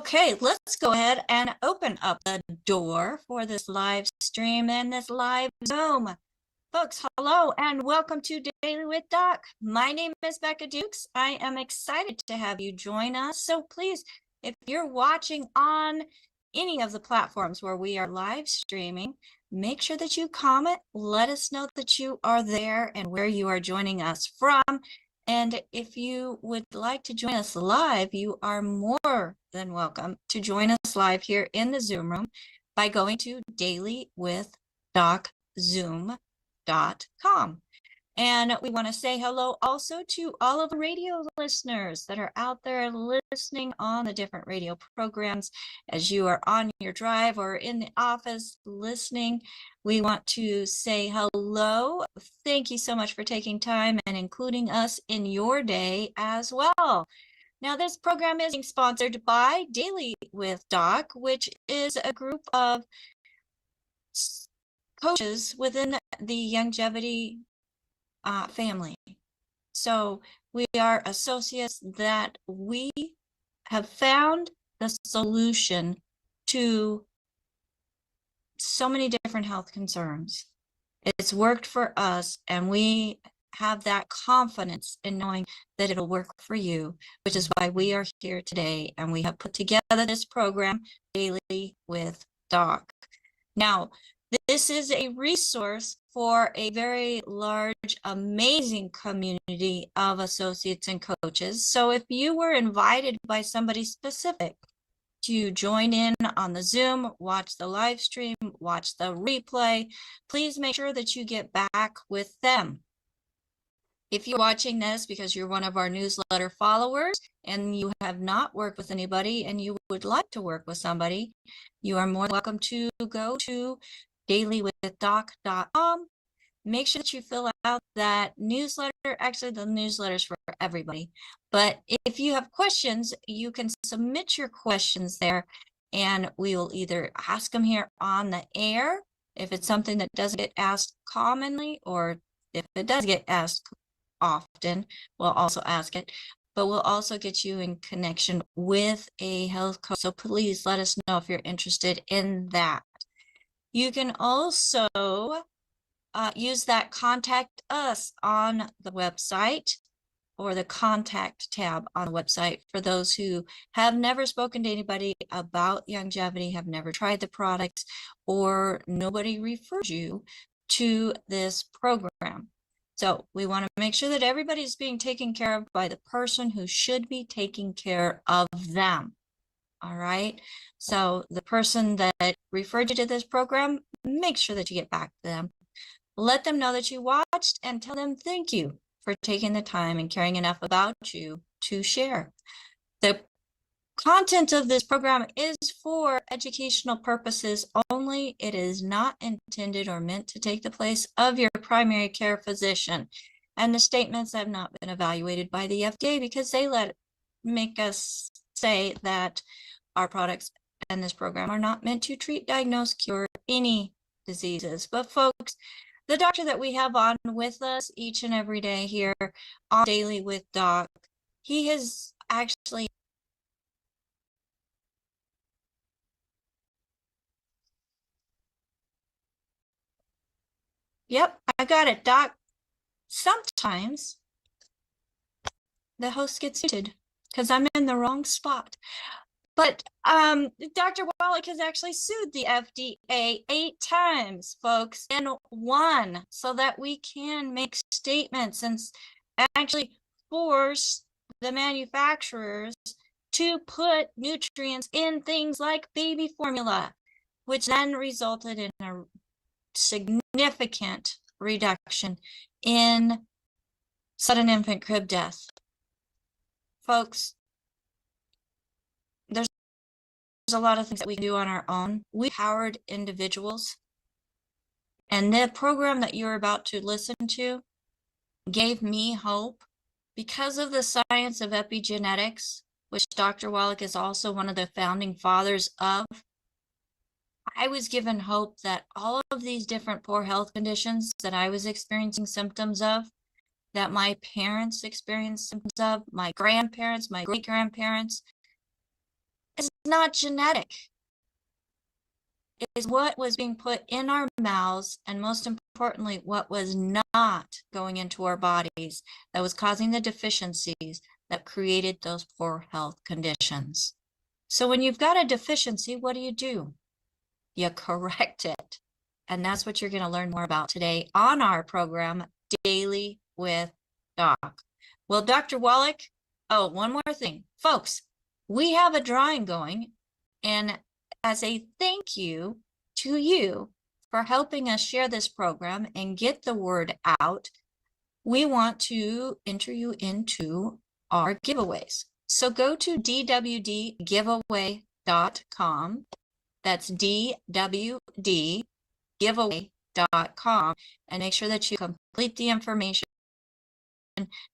Okay, let's go ahead and open up the door for this live stream and this live Zoom. Folks, hello and welcome to Daily with Doc. My name is Becca Dukes. I am excited to have you join us. So please, if you're watching on any of the platforms where we are live streaming, make sure that you comment. Let us know that you are there and where you are joining us from. And if you would like to join us live, you are more than welcome to join us live here in the Zoom room by going to dailywithdoczoom.com. And we want to say hello also to all of the radio listeners that are out there listening on the different radio programs as you are on your drive or in the office listening. We want to say hello. Thank you so much for taking time and including us in your day as well. Now, this program is being sponsored by Daily with Doc, which is a group of coaches within the longevity family. So we are associates that we have found the solution to so many different health concerns. It's worked for us, and we have that confidence in knowing that it'll work for you, which is why we are here today, and we have put together this program, Daily with Doc. Now, this is a resource for a very large, amazing community of associates and coaches. So if you were invited by somebody specific to join in on the Zoom, watch the live stream, watch the replay, please make sure that you get back with them. If you're watching this because you're one of our newsletter followers and you have not worked with anybody and you would like to work with somebody, you are more than welcome to go to dailywithdoczoom.com. Make sure that you fill out that newsletter. Actually, the newsletter is for everybody. But if you have questions, you can submit your questions there, and we will either ask them here on the air, if it's something that doesn't get asked commonly, or if it does get asked often, we'll also ask it. But we'll also get you in connection with a health coach. So please let us know if you're interested in that. You can also use that contact us on the website, or the contact tab on the website, for those who have never spoken to anybody about longevity, have never tried the products, or nobody referred you to this program. So we want to make sure that everybody's being taken care of by the person who should be taking care of them. All right. So the person that referred you to this program, make sure that you get back to them. Let them know that you watched and tell them thank you for taking the time and caring enough about you to share. The content of this program is for educational purposes only. It is not intended or meant to take the place of your primary care physician. And the statements have not been evaluated by the FDA because they make us say that our products and this program are not meant to treat, diagnose, cure any diseases. But folks, the doctor that we have on with us each and every day here on Daily with Doc, he has actually Yep, I got it, Doc. Sometimes the host gets muted because I'm in the wrong spot. But Dr. Wallach has actually sued the FDA 8 times, folks, and won, so that we can make statements and actually force the manufacturers to put nutrients in things like baby formula, which then resulted in a significant reduction in sudden infant crib death. Folks, there's a lot of things that we can do on our own. We empowered individuals, and the program that you're about to listen to gave me hope because of the science of epigenetics, which Dr. Wallach is also one of the founding fathers of. I was given hope that all of these different poor health conditions that I was experiencing symptoms of, that my parents experienced symptoms of, my grandparents, my great-grandparents, is not genetic. It is what was being put in our mouths, and most importantly, what was not going into our bodies that was causing the deficiencies that created those poor health conditions. So when you've got a deficiency, what do? You correct it. And that's what you're going to learn more about today on our program, Daily with Doc. Well, Dr. Wallach, oh, one more thing. Folks, we have a drawing going, and as a thank you to you for helping us share this program and get the word out, we want to enter you into our giveaways. So go to dwdgiveaway.com. That's dwdgiveaway.com, and make sure that you complete the information.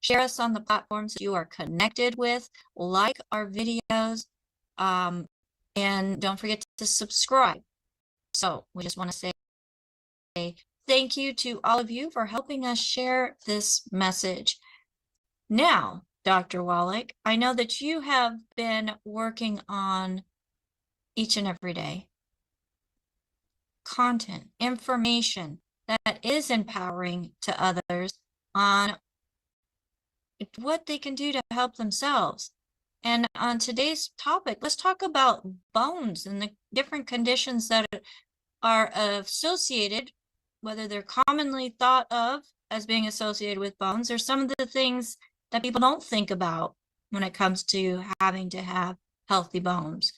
Share us on the platforms that you are connected with, like our videos, and don't forget to subscribe. So we just want to say thank you to all of you for helping us share this message. Now, Dr. Wallach, I know that you have been working on each and every day content, information that is empowering to others on what they can do to help themselves. And on today's topic, let's talk about bones and the different conditions that are associated, whether they're commonly thought of as being associated with bones, or some of the things that people don't think about when it comes to having to have healthy bones.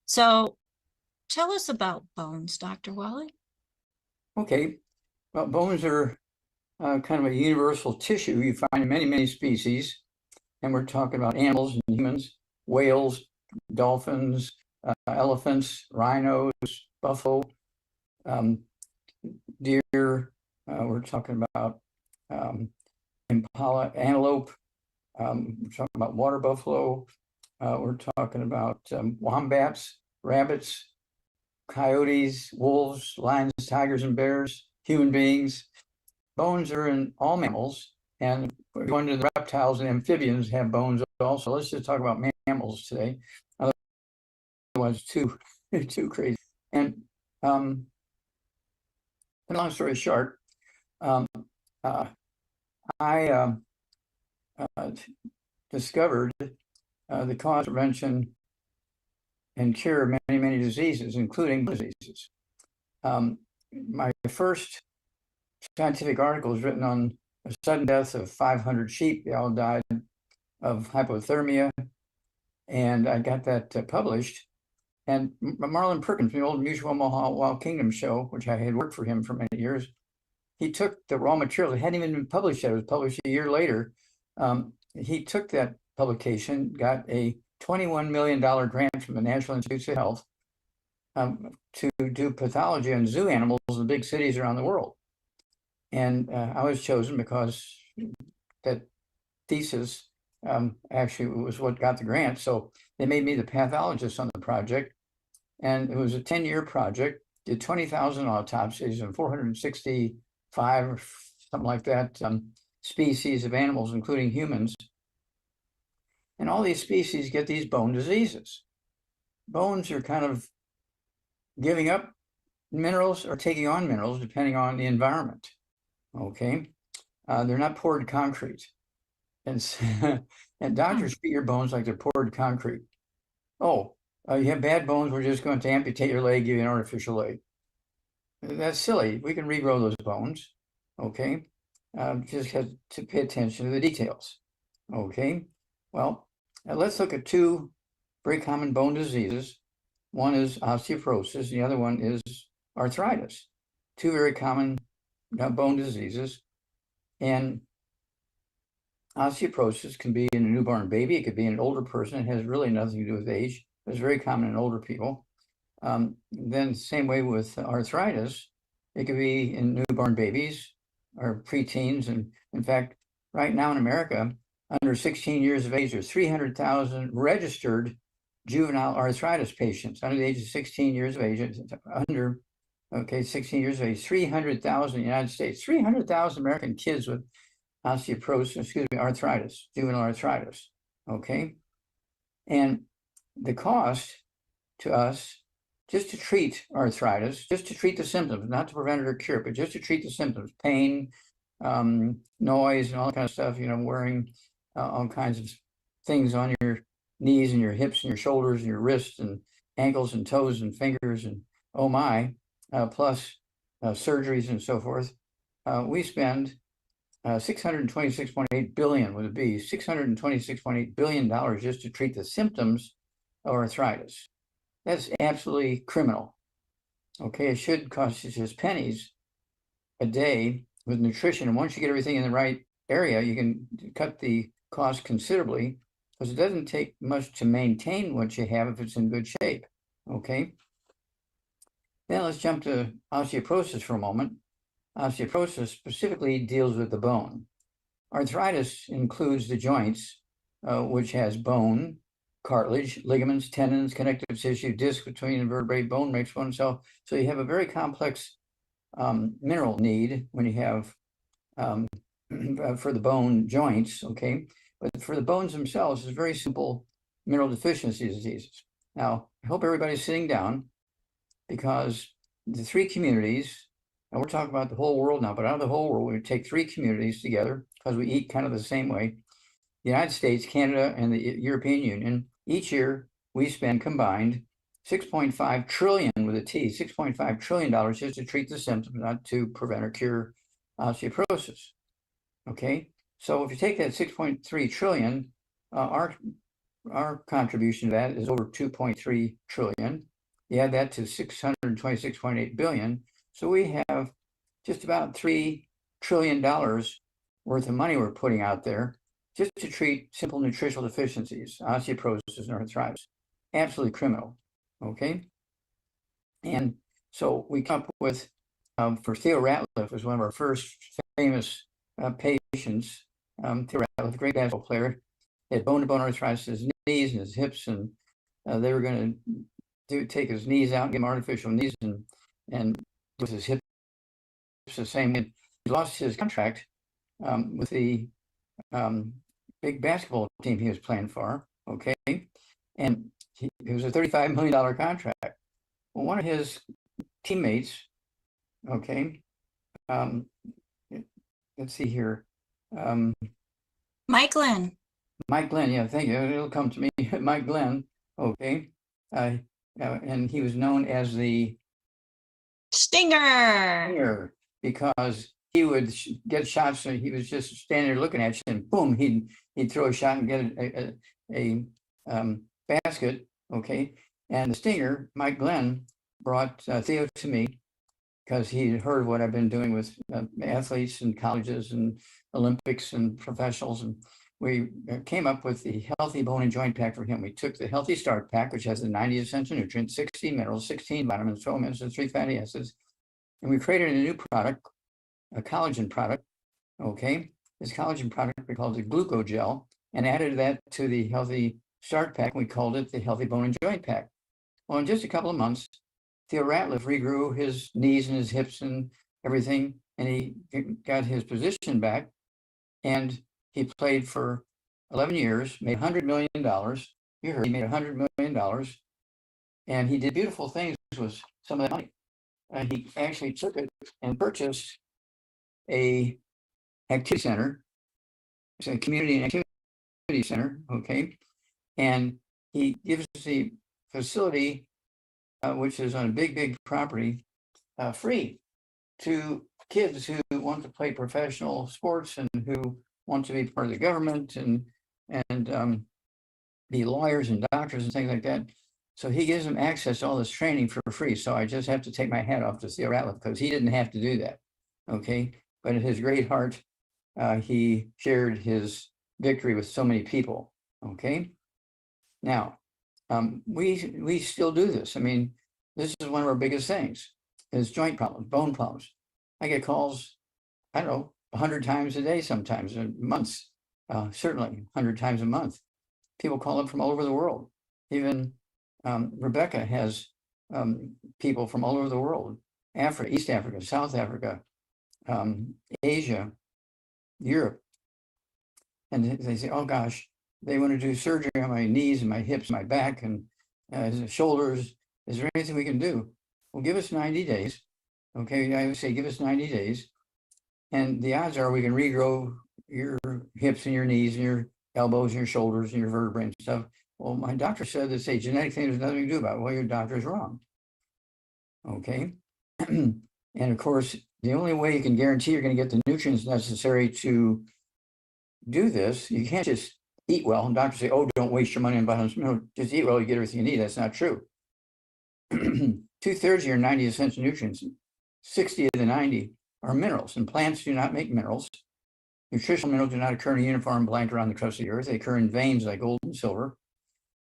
So tell us about bones, Dr. Wallach. Okay, well, bones are kind of a universal tissue you find in many, many species. And we're talking about animals and humans, whales, dolphins, elephants, rhinos, buffalo, deer. We're talking about impala, antelope. We're talking about water buffalo. We're talking about wombats, rabbits, coyotes, wolves, lions, tigers, and bears, human beings. Bones are in all mammals, and we're going to the reptiles and amphibians have bones also. Let's just talk about mammals today. Otherwise, too crazy. And long story short, I discovered the cause, prevention, and cure of many, many diseases, including diseases. My first scientific article was written on the sudden death of 500 sheep. They all died of hypothermia, and I got that published. And Marlon Perkins, from the old Mutual Omaha Wild Kingdom show, which I had worked for him for many years, he took the raw material. It hadn't even been published yet. It was published a year later. He took that publication, got a $21 million grant from the National Institutes of Health to do pathology on zoo animals in big cities around the world. And I was chosen because that thesis actually was what got the grant. So they made me the pathologist on the project. And it was a 10-year project, did 20,000 autopsies and 465 or something like that species of animals, including humans. And all these species get these bone diseases. Bones are kind of giving up minerals or taking on minerals depending on the environment. Okay, they're not poured concrete, and doctors treat your bones like they're poured concrete. Oh, you have bad bones, we're just going to amputate your leg, give you an artificial leg. That's silly. We can regrow those bones. Okay, just have to pay attention to the details. Okay, well, let's look at two very common bone diseases. One is osteoporosis, the other one is arthritis. Two very common bone diseases. And osteoporosis can be in a newborn baby. It could be in an older person. It has really nothing to do with age. It's very common in older people. Then same way with arthritis. It could be in newborn babies or preteens. And in fact, right now in America, under 16 years of age, there's 300,000 registered juvenile arthritis patients under the age of 16 years of age, 16 years of age, 300,000 in the United States, 300,000 American kids with arthritis, juvenile arthritis, okay? And the cost to us just to treat arthritis, just to treat the symptoms, not to prevent it or cure, but just to treat the symptoms, pain, noise, and all that kind of stuff, wearing all kinds of things on your knees and your hips and your shoulders and your wrists and ankles and toes and fingers and oh my, plus surgeries and so forth. We spend $626.8 billion with a B, $626.8 billion just to treat the symptoms of arthritis. That's absolutely criminal. Okay, it should cost you just pennies a day with nutrition. And once you get everything in the right area, you can cut the cost considerably because it doesn't take much to maintain what you have if it's in good shape. Okay. Then let's jump to osteoporosis for a moment. Osteoporosis specifically deals with the bone. Arthritis includes the joints, which has bone, cartilage, ligaments, tendons, connective tissue, disc between the vertebrae, bone makes one cell. So you have a very complex mineral need when you have for the bone joints, okay? But for the bones themselves, it's very simple mineral deficiency diseases. Now, I hope everybody's sitting down because the three communities, and we're talking about the whole world now, but out of the whole world, we take three communities together because we eat kind of the same way. The United States, Canada, and the European Union, each year we spend combined 6.5 trillion with a T, $6.5 trillion just to treat the symptoms, not to prevent or cure osteoporosis. Okay, so if you take that 6.3 trillion, our contribution to that is over 2.3 trillion. You add that to 626.8 billion. So we have just about $3 trillion worth of money we're putting out there just to treat simple nutritional deficiencies, osteoporosis and arthritis. Absolutely criminal, okay? And so we come up with, for Theo Ratliff was one of our first famous patients. Theo Ratliff, a great basketball player, had bone-to-bone arthritis in his knees and his hips, and they were going to take his knees out and give him artificial knees, and with his hips the same. And he lost his contract with the big basketball team he was playing for, okay? And it was a $35 million contract. Well, one of his teammates, okay, let's see here. Mike Glenn. Mike Glenn, yeah, thank you. It'll come to me. Mike Glenn, okay. And he was known as the Stinger because he would get shots. So he was just standing there looking at you, and boom, he'd throw a shot and get a basket. Okay, and the Stinger, Mike Glenn, brought Theo to me because he had heard what I've been doing with athletes and colleges and Olympics and professionals, and we came up with the Healthy Bone and Joint Pack for him. We took the Healthy Start Pack, which has the 90 essential nutrients, 16 minerals, 16 vitamins, 12 minerals, and 3 fatty acids, and we created a new product, a collagen product, okay? This collagen product we called it Glucogel, and added that to the Healthy Start Pack. We called it the Healthy Bone and Joint Pack. Well, in just a couple of months, Theo Ratliff regrew his knees and his hips and everything, and he got his position back, and he played for 11 years, made $100 million. You heard, he made $100 million, and he did beautiful things with some of that money. He actually took it and purchased a activity center. It's a community and activity center, okay? And he gives the facility, which is on a big property, free to kids who want to play professional sports and who want to be part of the government and be lawyers and doctors and things like that. So he gives them access to all this training for free. So I just have to take my hat off to Theo Ratliff because he didn't have to do that, okay? But in his great heart, he shared his victory with so many people, okay? Now, we still do this. I mean, this is one of our biggest things, is joint problems, bone problems. I get calls, I don't know, 100 times a day sometimes, months, certainly 100 times a month. People call up from all over the world. Even Rebecca has people from all over the world, Africa, East Africa, South Africa, Asia, Europe. And they say, oh gosh, they want to do surgery on my knees and my hips, my back, and shoulders, Is there anything we can do? Well, give us 90 days. Okay, I would say give us 90 days. And the odds are we can regrow your hips and your knees and your elbows and your shoulders and your vertebrae and stuff. Well, my doctor said it's a genetic thing, there's nothing to do about it. Well, your doctor is wrong. Okay. And of course, the only way you can guarantee you're going to get the nutrients necessary to do this, you can't just eat well. And doctors say, oh, don't waste your money on vitamins. No, just eat well, you get everything you need. That's not true. 2/3 of your 90 essential nutrients, 60 of the 90 are minerals, and plants do not make minerals. Nutritional minerals do not occur in a uniform blanket around the crust of the earth. They occur in veins like gold and silver.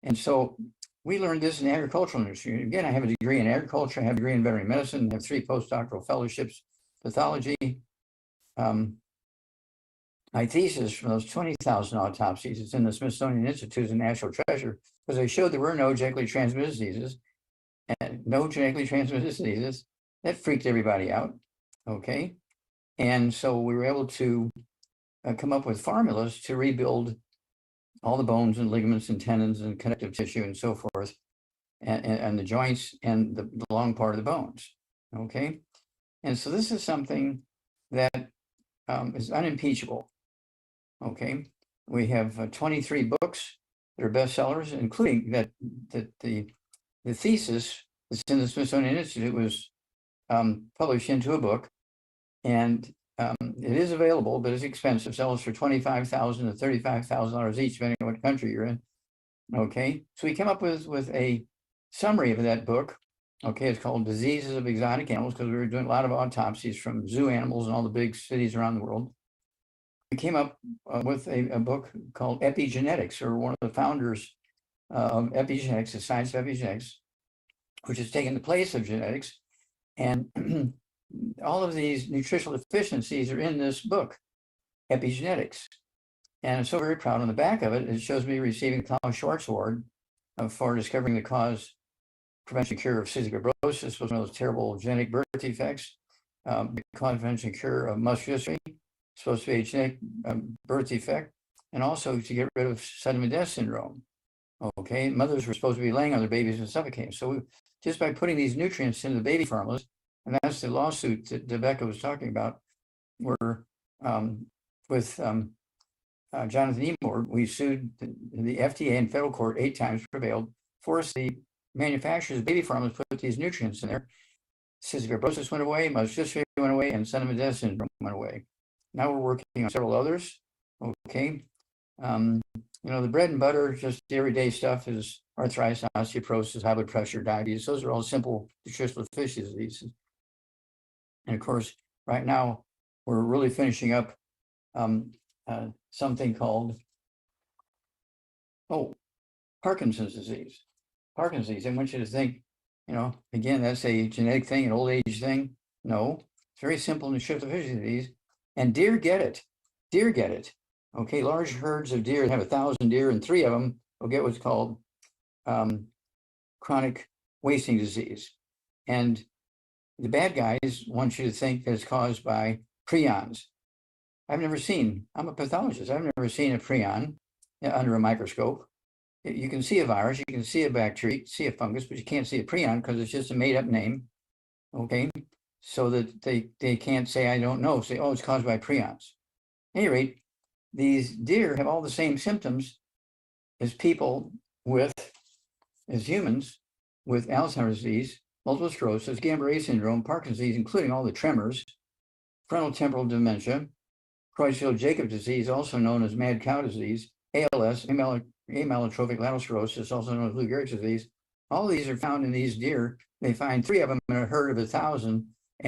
And so we learned this in the agricultural industry. Again, I have a degree in agriculture. I have a degree in veterinary medicine. I have 3 postdoctoral fellowships, pathology. My thesis from those 20,000 autopsies, it's in the Smithsonian Institute as a national treasure, because they showed there were no genetically transmitted diseases, and no genetically transmitted diseases. That freaked everybody out. Okay. And so we were able to come up with formulas to rebuild all the bones and ligaments and tendons and connective tissue and so forth, and the joints and the long part of the bones. Okay. And so this is something that is unimpeachable. Okay. We have 23 books that are bestsellers, including that the thesis that's in the Smithsonian Institute was published into a book, and it is available, but it's expensive. Sells for $25,000 to $35,000 each, depending on what country you're in. Okay, so we came up with a summary of that book. Okay, it's called Diseases of Exotic Animals, because we were doing a lot of autopsies from zoo animals in all the big cities around the world. We came up with a book called Epigenetics, or one of the founders of epigenetics, the science of epigenetics, which has taken the place of genetics. And all of these nutritional deficiencies are in this book, Epigenetics. And I'm so very proud. On the back of it, it shows me receiving the Klaus Schwarz Award for discovering the cause, prevention, cure of cystic fibrosis, was one of those terrible genetic birth defects. The cause, prevention, cure of muscular dystrophy, supposed to be a genetic birth defect, and also to get rid of sudden death syndrome. Okay, mothers were supposed to be laying on their babies and suffocating. So just by putting these nutrients into the baby formulas, and that's the lawsuit that Becca was talking about, where with Jonathan Emord, we sued the FDA in federal court 8 times, prevailed, forced the manufacturers of baby formulas to put these nutrients in there. Cystic fibrosis went away, muscular dystrophy went away, and sudden death syndrome went away. Now we're working on several others. Okay. You know, the bread and butter, just the everyday stuff, is arthritis, osteoporosis, high blood pressure, diabetes. Those are all simple nutritional deficiency diseases. And of course, right now, we're really finishing up something called, Parkinson's disease. Parkinson's disease. I want you to think, you know, again, that's a genetic thing, an old age thing. No, it's very simple nutritional deficiency disease. And deer get it. Deer get it. Okay, large herds of deer have 1,000 deer, and 3 of them will get what's called chronic wasting disease. And the bad guys want you to think that it's caused by prions. I'm a pathologist, I've never seen a prion under a microscope. You can see a virus, you can see a bacteria, see a fungus, but you can't see a prion because it's just a made up name. Okay, so that they can't say, I don't know, say, oh, it's caused by prions. At any rate, these deer have all the same symptoms as people as humans with Alzheimer's disease, multiple sclerosis, Guillain-Barré syndrome, Parkinson's disease, including all the tremors, frontotemporal dementia, Creutzfeldt-Jakob disease, also known as mad cow disease, ALS, amyotrophic lateral sclerosis, also known as Lou Gehrig's disease. All these are found in these deer. They find 3 of them in a herd of 1,000,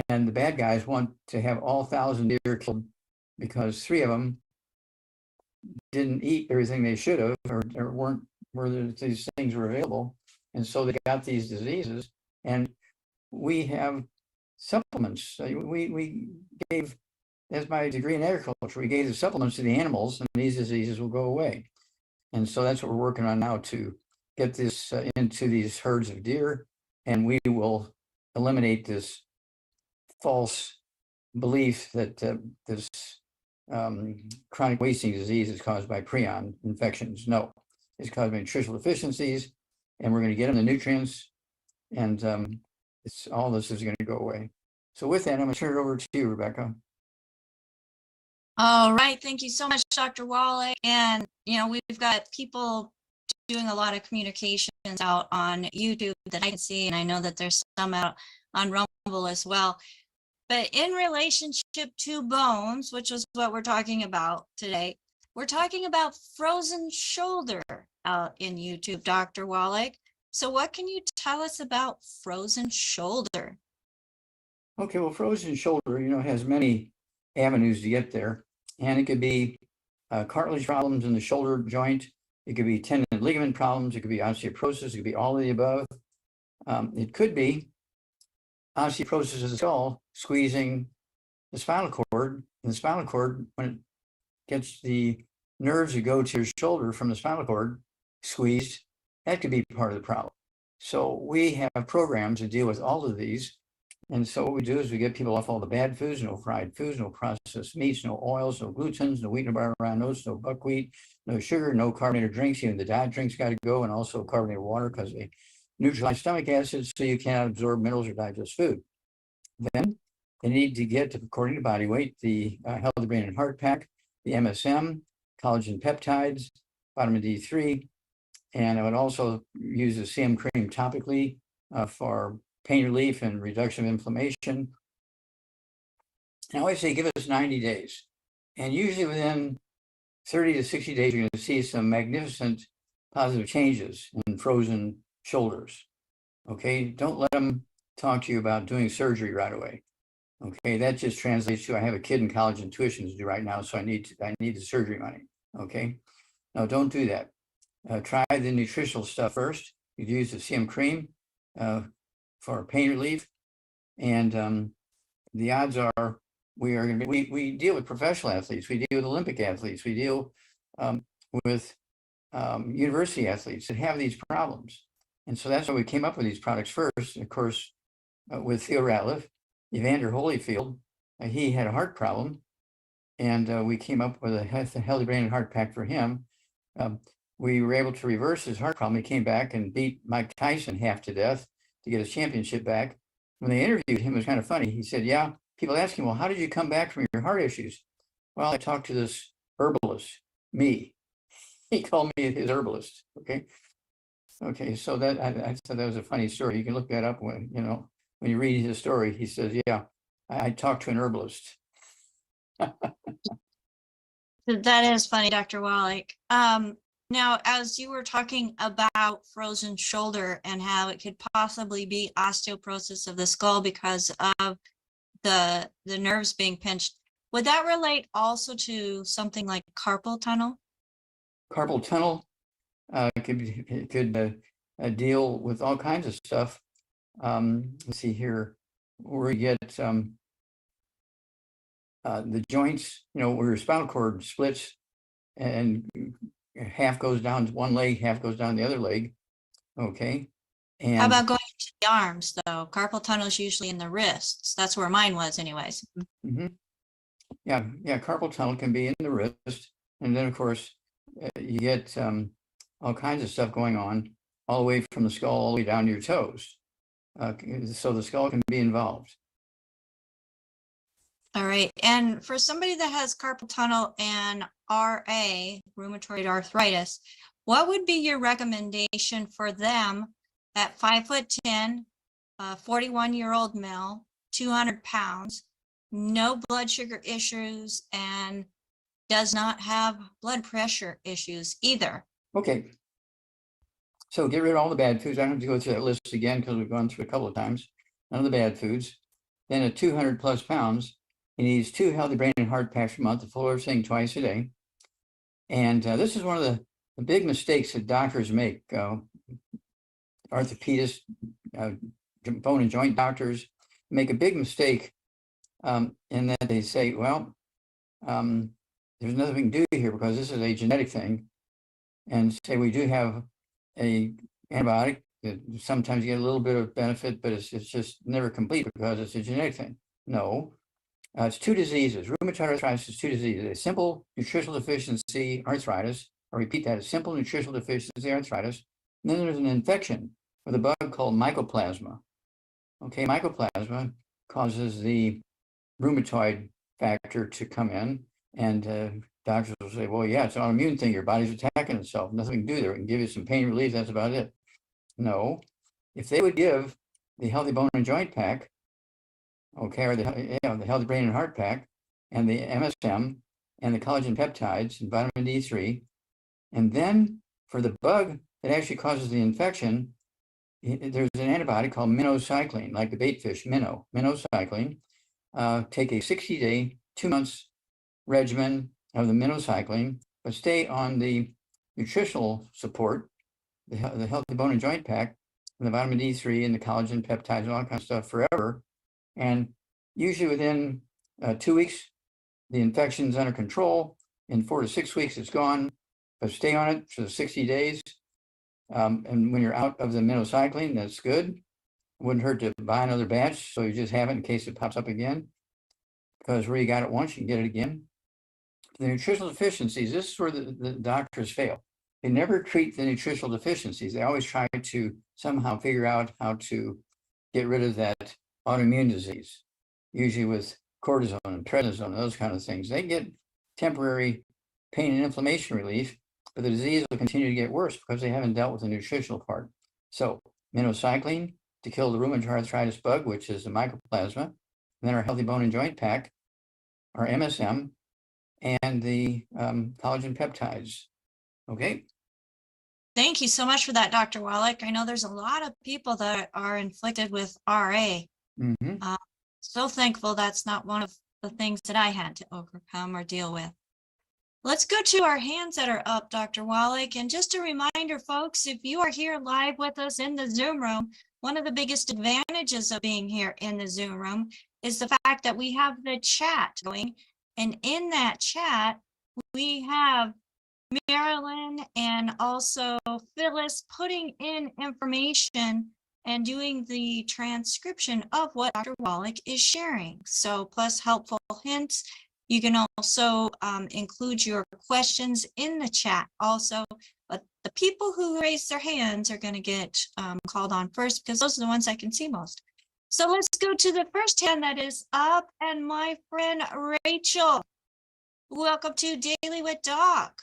and the bad guys want to have all 1,000 deer killed because 3 of them didn't eat everything they should have, or weren't where these things were available, and so they got these diseases. And we have supplements. We gave, as my degree in agriculture, we gave the supplements to the animals, and these diseases will go away. And so that's what we're working on now, to get this into these herds of deer, and we will eliminate this false belief that this chronic wasting disease is caused by prion infections. No, it's caused by nutritional deficiencies, and we're going to get them the nutrients and it's all this is going to go away. So with that, I'm going to turn it over to you, Rebecca. All right. Thank you so much, Dr. Wallach. And, we've got people doing a lot of communications out on YouTube that I can see, and I know that there's some out on Rumble as well. But in relationship to bones, which is what we're talking about today, we're talking about frozen shoulder out in YouTube, Dr. Wallach. So what can you tell us about frozen shoulder? Okay, well, frozen shoulder, has many avenues to get there. And it could be cartilage problems in the shoulder joint. It could be tendon and ligament problems. It could be osteoporosis. It could be all of the above. It could be osteoporosis of the skull, squeezing the spinal cord. And the spinal cord, when it gets the nerves that go to your shoulder from the spinal cord squeezed, that could be part of the problem. So we have programs to deal with all of these. And so what we do is we get people off all the bad foods: no fried foods, no processed meats, no oils, no glutens, no wheat, no bar, brown oats, no buckwheat, no sugar, no carbonated drinks. Even the diet drinks got to go, and also carbonated water, because they neutralize stomach acids, so you cannot absorb minerals or digest food. Then they need to get, according to body weight, the Healthy Brain and Heart Pack, the MSM, collagen peptides, vitamin D3, and I would also use the CM cream topically for pain relief and reduction of inflammation. And I always say, give us 90 days. And usually within 30 to 60 days, you're going to see some magnificent positive changes in frozen shoulders. Okay, don't let them talk to you about doing surgery right away. Okay, that just translates to, I have a kid in college and tuition to do right now, so I need the surgery money. Okay, no, don't do that. Try the nutritional stuff first. You use the CM cream for pain relief, and the odds are we deal with professional athletes, we deal with Olympic athletes, we deal with university athletes that have these problems, and so that's why we came up with these products first. And of course, with Theo Ratliff, Evander Holyfield, he had a heart problem, and we came up with a Healthy Brain and Heart Pack for him. We were able to reverse his heart problem. He came back and beat Mike Tyson half to death to get his championship back. When they interviewed him, it was kind of funny. He said, yeah, people ask him, well, how did you come back from your heart issues? Well, I talked to this herbalist, me. He called me his herbalist. Okay, so that I thought that was a funny story. You can look that up when you read his story. He says, yeah, I talked to an herbalist. That is funny, Dr. Wallach. Now, as you were talking about frozen shoulder and how it could possibly be osteoporosis of the skull because of the nerves being pinched, would that relate also to something like carpal tunnel? Carpal tunnel could deal with all kinds of stuff. Let's see here, where we get the joints, where your spinal cord splits and half goes down to one leg, half goes down the other leg. Okay. And how about going to the arms, though? Carpal tunnel is usually in the wrists. That's where mine was anyways. Mm-hmm. Yeah, carpal tunnel can be in the wrist. And then, of course, you get all kinds of stuff going on all the way from the skull all the way down to your toes. So the skull can be involved. All right. And for somebody that has carpal tunnel and RA, rheumatoid arthritis, what would be your recommendation for them at 5'10", 41-year-old male, 200 pounds, no blood sugar issues, and does not have blood pressure issues either? Okay. So get rid of all the bad foods. I don't have to go through that list again because we've gone through it a couple of times. None of the bad foods. Then at 200 plus pounds, he needs 2 Healthy Brain and Heart Packs a month, the full thing twice a day. And this is one of the big mistakes that doctors make. Orthopedists, bone and joint doctors make a big mistake in that they say, well, there's nothing we can do here because this is a genetic thing. And say we do have a antibiotic that sometimes you get a little bit of benefit, but it's just never complete because it's a genetic thing. No, it's 2 diseases. Rheumatoid arthritis is 2 diseases: a simple nutritional deficiency arthritis. I repeat that: a simple nutritional deficiency arthritis. And then there's an infection with a bug called mycoplasma. Okay, mycoplasma causes the rheumatoid factor to come in, and doctors will say, well, yeah, it's an autoimmune thing. Your body's attacking itself. Nothing to do there. We can give you some pain relief. That's about it. No. If they would give the Healthy Bone and Joint Pack, okay, or the Healthy Brain and Heart Pack, and the MSM, and the collagen peptides, and vitamin D3, and then for the bug that actually causes the infection, there's an antibiotic called minocycline, like the bait fish, minocycline. Take a 60-day, 2 months regimen of the minocycline, but stay on the nutritional support, the Healthy Bone and Joint Pack, and the vitamin D3 and the collagen peptides and all that kind of stuff forever. And usually within 2 weeks, the infection's under control. In 4 to 6 weeks, it's gone, but stay on it for the 60 days. And when you're out of the minocycline, that's good. Wouldn't hurt to buy another batch, so you just have it in case it pops up again. Because where you got it once, you can get it again. The nutritional deficiencies, this is where the doctors fail. They never treat the nutritional deficiencies. They always try to somehow figure out how to get rid of that autoimmune disease, usually with cortisone and prednisone and those kind of things. They get temporary pain and inflammation relief, but the disease will continue to get worse because they haven't dealt with the nutritional part. So minocycline to kill the rheumatoid arthritis bug, which is the mycoplasma, and then our Healthy Bone and Joint Pack, our MSM, and the collagen peptides. Okay. Thank you so much for that, Dr. Wallach. I know there's a lot of people that are inflicted with RA. Mm-hmm. So thankful that's not one of the things that I had to overcome or deal with. Let's go to our hands that are up, Dr. Wallach. And just a reminder, folks, if you are here live with us in the Zoom room, one of the biggest advantages of being here in the Zoom room is the fact that we have the chat going. And in that chat, we have Marilyn and also Phyllis putting in information and doing the transcription of what Dr. Wallach is sharing. So plus helpful hints. You can also include your questions in the chat also, but the people who raise their hands are going to get called on first because those are the ones I can see most. So let's go to the first hand that is up, and my friend Rachel. Welcome to Daily with Doc.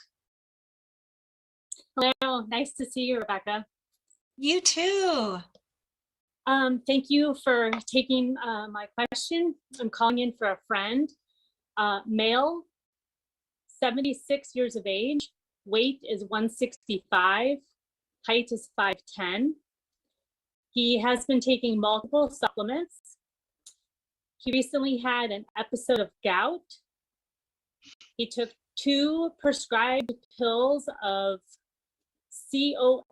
Hello, nice to see you, Rebecca. You too. Thank you for taking my question. I'm calling in for a friend. Male, 76 years of age, weight is 165, height is 5'10". He has been taking multiple supplements. He recently had an episode of gout. He took 2 prescribed pills of COLCHICINE.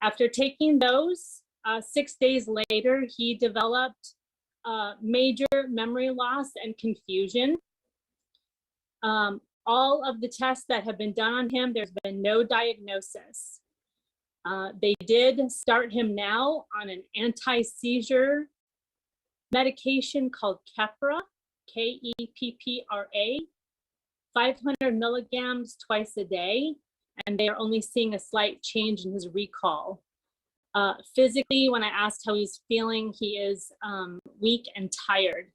After taking those, 6 days later, he developed major memory loss and confusion. All of the tests that have been done on him, there's been no diagnosis. They did start him now on an anti-seizure medication called Keppra, Keppra, 500 milligrams twice a day, and they are only seeing a slight change in his recall. Physically, when I asked how he's feeling, he is weak and tired,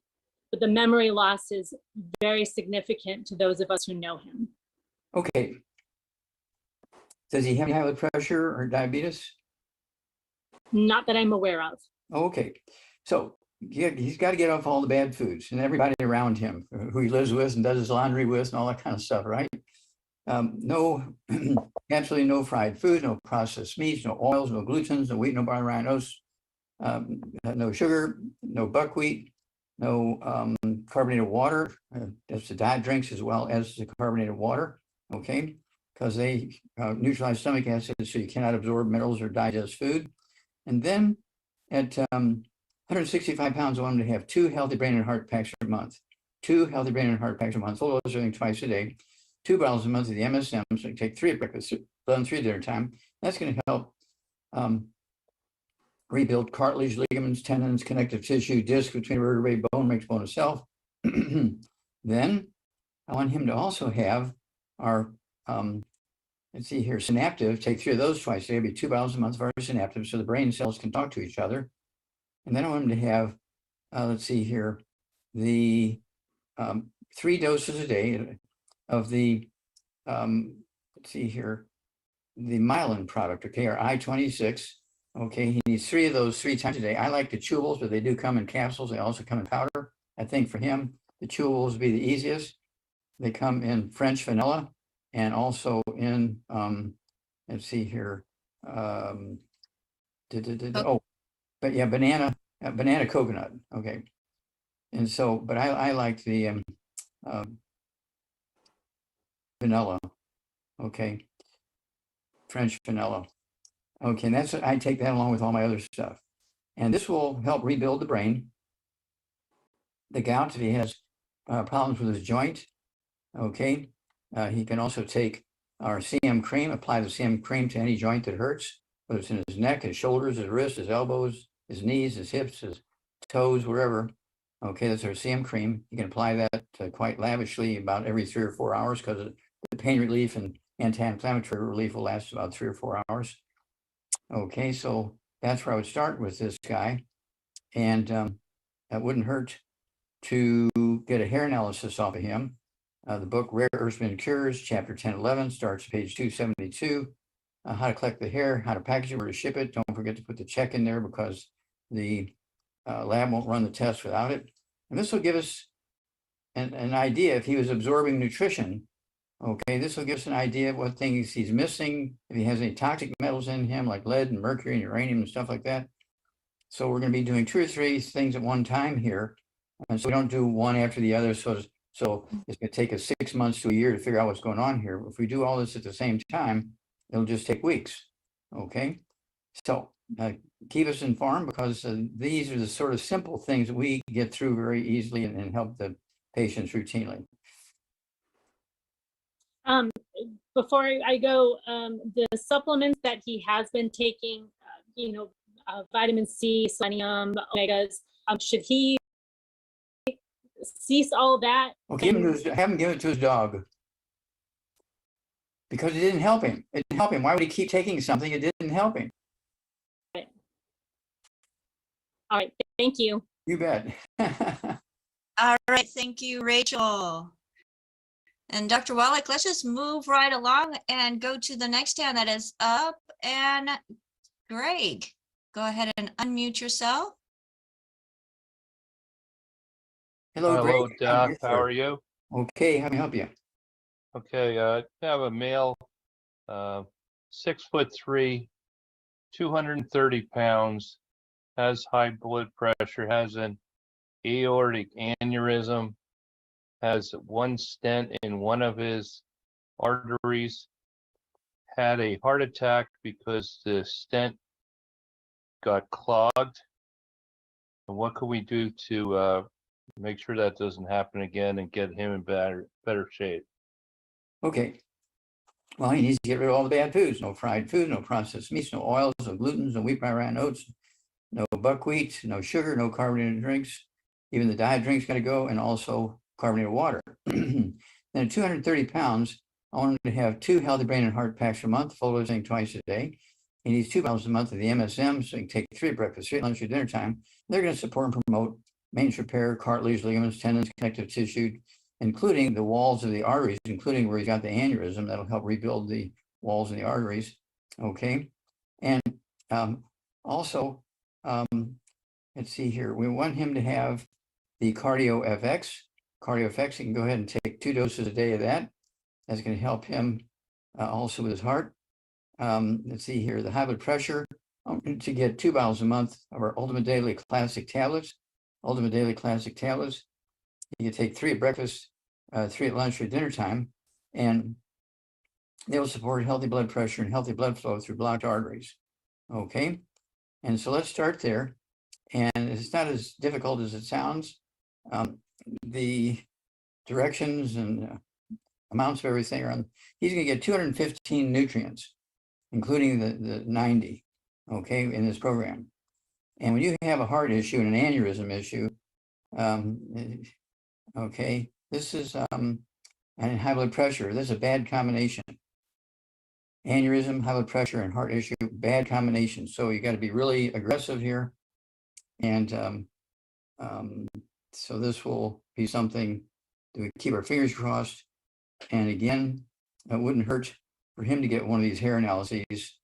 but the memory loss is very significant to those of us who know him. Okay. Does he have high blood pressure or diabetes? Not that I'm aware of. Okay. So he's got to get off all the bad foods and everybody around him who he lives with and does his laundry with and all that kind of stuff, right? No, absolutely no fried food, no processed meats, no oils, no glutens, no wheat, no barley, rye, no sugar, no buckwheat, no carbonated water. That's the diet drinks as well as the carbonated water, okay? Because they neutralize stomach acid, so you cannot absorb minerals or digest food. And then at 165 pounds, I want him to have 2 healthy brain and heart packs a month. 2 healthy brain and heart packs a month, full dose everything twice a day. 2 bottles a month of the MSM, so you take 3 at breakfast, 3 at dinner time. That's going to help rebuild cartilage, ligaments, tendons, connective tissue, disc between vertebrae, bone makes bone itself. Then I want him to also have our let's see here, synaptive, take 3 of those twice a day, it'll be 2 bottles a month for synaptive, so the brain cells can talk to each other. And then I want him to have, let's see here, the 3 doses a day of the, let's see here, the myelin product, okay, or I-26. Okay, he needs 3 of those 3 times a day. I like the chewables, but they do come in capsules. They also come in powder. I think for him, the chewables would be the easiest. They come in French vanilla and also in, let's see here, oh, but yeah, banana coconut. Okay, and so, but I like the vanilla. Okay, French vanilla. Okay, and that's, I take that along with all my other stuff. And this will help rebuild the brain. The gout, if he has problems with his joint, okay, he can also take our CM cream, apply the CM cream to any joint that hurts, whether it's in his neck, his shoulders, his wrists, his elbows, his knees, his hips, his toes, wherever. Okay, that's our CM cream. You can apply that quite lavishly about every 3 or 4 hours because the pain relief and anti-inflammatory relief will last about 3 or 4 hours. Okay, so that's where I would start with this guy. And that wouldn't hurt to get a hair analysis off of him. The book Rare Earthman Cures, chapter 1011, starts page 272. How to collect the hair, how to package it, where to ship it. Don't forget to put the check in there because the lab won't run the test without it. And this will give us an idea if he was absorbing nutrition. Okay, this will give us an idea of what things he's missing, if he has any toxic metals in him, like lead and mercury and uranium and stuff like that. So we're going to be doing 2 or 3 things at one time here. And so we don't do one after the other. So it's going to take us 6 months to a year to figure out what's going on here. If we do all this at the same time, it'll just take weeks. Okay, so keep us informed because these are the sort of simple things that we get through very easily and help the patients routinely. Before I go, the supplements that he has been taking, vitamin C, selenium, omegas, should he cease all that? Okay, have him give it to his dog because it didn't help him. It didn't help him. Why would he keep taking something it didn't help him? All right, thank you. You bet. All right, thank you, Rachel. And Dr. Wallach, let's just move right along and go to the next hand that is up. And Greg, go ahead and unmute yourself. Hello, Hello, Greg. Doc. How are you? Okay, how can I help you? Okay, I have a male, 6'3", 230 pounds, has high blood pressure, has an aortic aneurysm, has 1 stent in one of his arteries, had a heart attack because the stent got clogged. And what can we do to make sure that doesn't happen again and get him in better shape? Okay. Well, he needs to get rid of all the bad foods. No fried food, no processed meats, no oils, no glutens, no wheat, bran, rye, oats, no buckwheat, no sugar, no carbonated drinks. Even the diet drinks got to go, and also carbonated water. Then at 230 pounds, I want him to have 2 healthy brain and heart packs a month, full dosing twice a day. He needs 2 bottles a month of the MSM, so he can take 3 at breakfast, 3 at lunch, or dinner time. They're going to support and promote maintenance repair, cartilage, ligaments, tendons, connective tissue, including the walls of the arteries, including where he's got the aneurysm. That'll help rebuild the walls and the arteries. Okay. And also, let's see here. We want him to have the Cardio FX. Cardio FX, he can go ahead and take 2 doses a day of that. That's going to help him also with his heart. Let's see here. The high blood pressure, to get 2 bottles a month of our Ultimate Daily Classic tablets. Ultimate Daily Classic tablets. You can take 3 at breakfast, 3 at lunch or dinner time, and they will support healthy blood pressure and healthy blood flow through blocked arteries. Okay, and so let's start there. And it's not as difficult as it sounds. The directions and amounts of everything are on. He's going to get 215 nutrients, including the 90, okay, in this program. And when you have a heart issue and an aneurysm issue, okay, this is and high blood pressure. This is a bad combination. aneurysm, high blood pressure, and heart issue, bad combination. So you got to be really aggressive here. And so this will be something that we keep our fingers crossed. And again, it wouldn't hurt for him to get one of these hair analyses.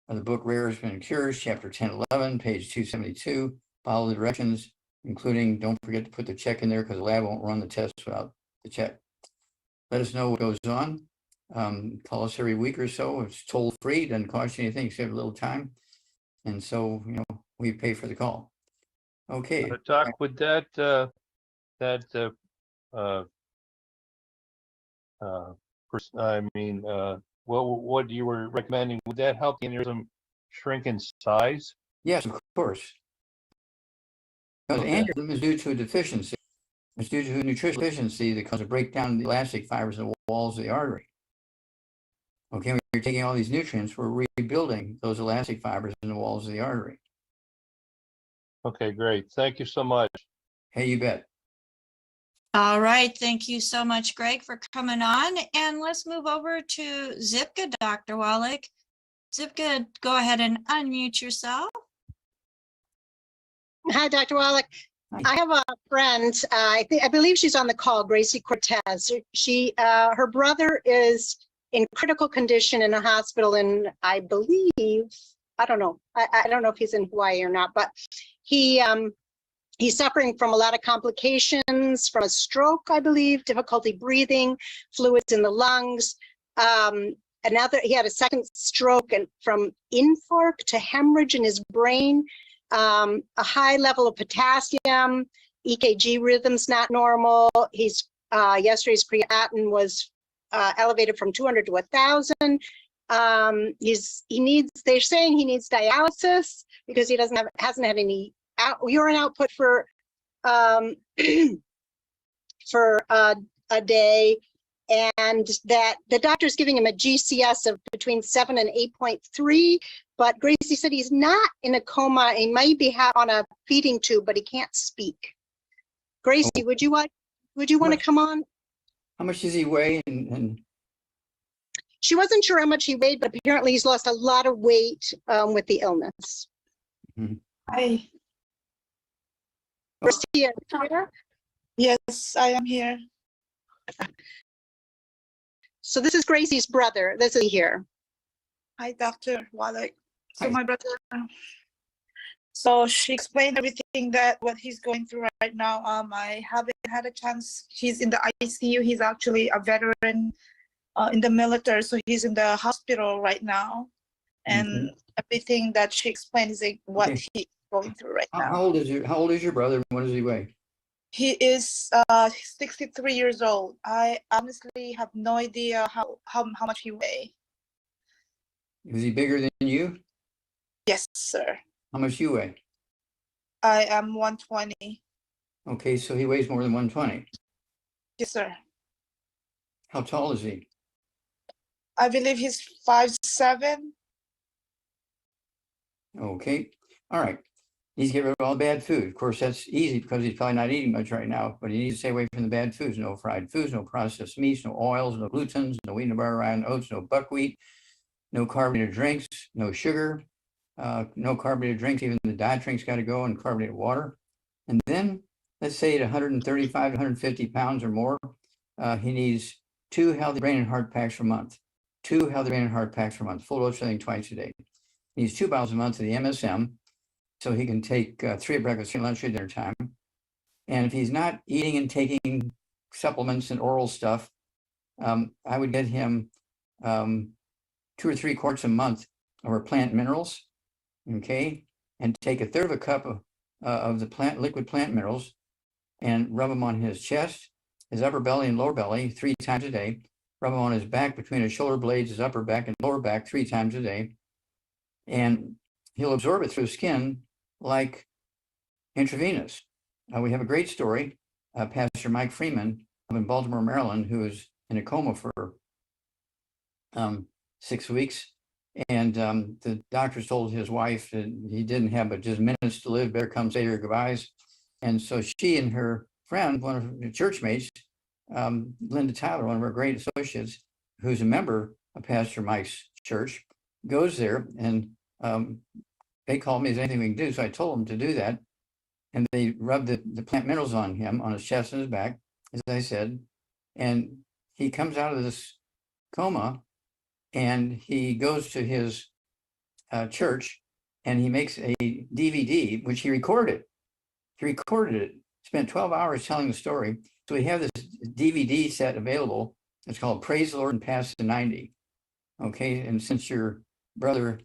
The book Rares and Cures, chapter 10, 11, page 272. Follow the directions, including don't forget to put the check in there because the lab won't run the test without the check. Let us know what goes on. Call us every week or so. It's toll free, doesn't cost you anything except a little time. And so, we pay for the call. Okay. Doc, would that what you were recommending, would that help the aneurysm shrink in size? Yes, of course. Because aneurysm is due to a deficiency. It's due to a nutritional deficiency that causes a breakdown of the elastic fibers in the walls of the artery. Okay, when you're taking all these nutrients, we're rebuilding those elastic fibers in the walls of the artery. Okay, great. Thank you so much. Hey, you bet. All right. Thank you so much, Greg, for coming on. And let's move over to Zipka, Dr. Wallach. Zipka, go ahead and unmute yourself. Hi, Dr. Wallach. Hi. I have a friend, I believe she's on the call, Gracie Cortez. Her brother is in critical condition in a hospital in, I believe, I don't know. I don't know if he's in Hawaii or not, but he's suffering from a lot of complications from a stroke, I believe, difficulty breathing, fluids in the lungs. He had a second stroke and from infarct to hemorrhage in his brain, a high level of potassium, EKG rhythms not normal. Yesterday's creatinine was elevated from 200 to 1,000. They're saying he needs dialysis because he hasn't had any urine output for a day, and that the doctor's giving him a GCS of between 7 and 8.3. But Gracie said he's not in a coma. He might be on a feeding tube, but he can't speak. Gracie, would you want to come on? How much does he weigh? And she wasn't sure how much he weighed, but apparently he's lost a lot of weight with the illness. Mm-hmm. Hi. Gracie, Yes, I am here. so this is Gracie's brother. This is here. Hi, Dr. Wallach. So Hi. my brother, so she explained everything what he's going through right now. I haven't had a chance. He's in the ICU. He's actually a veteran in the military, so he's in the hospital right now. And everything that she explained is what he's going through right now. How old is your brother? And what does he weigh? He is 63 years old. I honestly have no idea how much he weighs. Is he bigger than you? Yes, sir. How much you weigh? I am 120. Okay, so he weighs more than 120. Yes, sir. How tall is he? I believe he's 5'7". Okay, all right. He's getting rid of all the bad food. Of course, that's easy because he's probably not eating much right now, but he needs to stay away from the bad foods. No fried foods, no processed meats, no oils, no glutens, no wheat, no bar, rye, and oats, no buckwheat, no carbonated drinks, no sugar, no carbonated drinks. Even the diet drink's got to go, and carbonated water. And then let's say at 135 to 150 pounds or more, he needs 2 healthy brain and heart packs per month. 2 healthy brain and heart packs per month, full dose everything twice a day. He needs 2 bottles a month of the MSM, so he can take 3 at breakfast, 3 at lunch, 3 at dinner time. And if he's not eating and taking supplements and oral stuff, I would get him 2 or 3 quarts a month of our plant minerals, okay, and take 1/3 of a cup of the liquid plant minerals and rub them on his chest, his upper belly and lower belly 3 times a day. Rub them on his back between his shoulder blades, his upper back and lower back 3 times a day. And he'll absorb it through the skin like intravenous. We have a great story. Pastor Mike Freeman up in Baltimore, Maryland, who was in a coma for 6 weeks. And the doctors told his wife that he didn't have but just minutes to live, better come say your goodbyes. And so she and her friend, one of her church mates, Linda Tyler, one of her great associates, who's a member a pastor Mike's church, goes there, and they called me, is there anything we can do? So I told them to do that. And they rubbed the plant minerals on him, on his chest and his back, as I said. And he comes out of this coma, and he goes to his church, and he makes a DVD, which he recorded. He recorded it, spent 12 hours telling the story. So we have this DVD set available. It's called Praise the Lord and Pass the 90. Okay, and since your brother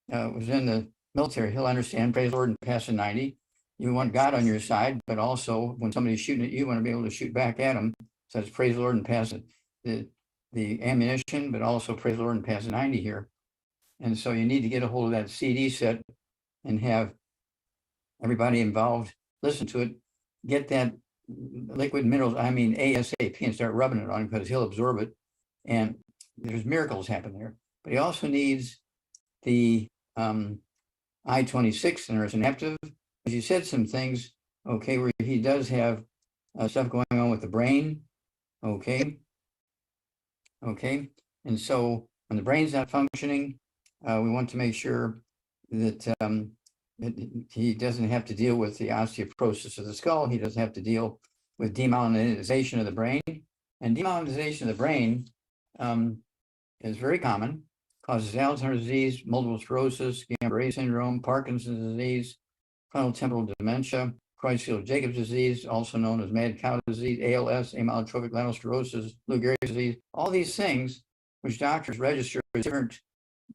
was in the military, he'll understand Praise the Lord and Pass the 90. You want God on your side, but also when somebody's shooting at you, you want to be able to shoot back at them. So it's Praise the Lord and Pass the ammunition, but also Praise the Lord and Pass the 90 here. And so you need to get a hold of that CD set and have everybody involved listen to it, get that liquid minerals, I mean ASAP, and start rubbing it on him because he'll absorb it. And there's miracles happen there. But he also needs the I-26 and there's an active. You said some things, okay, where he does have stuff going on with the brain, okay. And so when the brain's not functioning, we want to make sure that he doesn't have to deal with the osteoporosis of the skull. He doesn't have to deal with demyelinization of the brain. And demyelinization of the brain is very common, causes Alzheimer's disease, multiple sclerosis, Guillain-Barré syndrome, Parkinson's disease, frontotemporal dementia, Creutzfeldt-Jacobs disease, also known as mad cow disease, ALS, amyotrophic lateral sclerosis, Lou Gehrig's disease. All these things, which doctors register as different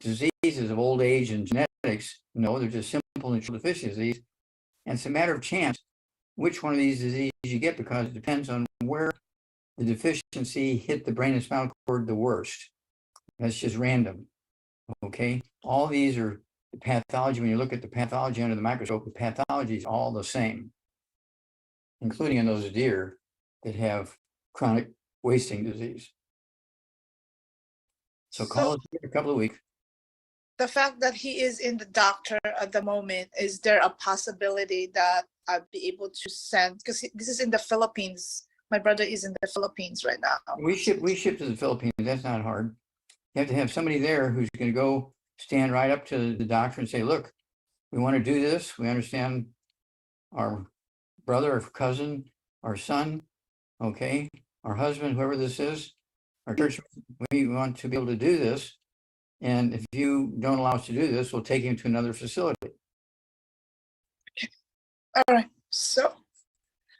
diseases of old age and genetics, no, they're just simple nutritional deficiencies. And it's a matter of chance which one of these diseases you get, because it depends on where the deficiency hit the brain and spinal cord the worst. That's just random. Okay, all these are the pathology. When you look at the pathology under the microscope, the pathology is all the same, including in those deer that have chronic wasting disease. So call us in a couple of weeks. The fact that he is in the doctor at the moment, is there a possibility that I'd be able to send, because this is in the Philippines. My brother is in the Philippines right now. We ship to the Philippines. That's not hard. You have to have somebody there who's going to go stand right up to the doctor and say, look, we want to do this. We understand our brother or cousin, our son, okay, our husband, whoever this is, our church, we want to be able to do this. And if you don't allow us to do this, we'll take him to another facility. All right. So,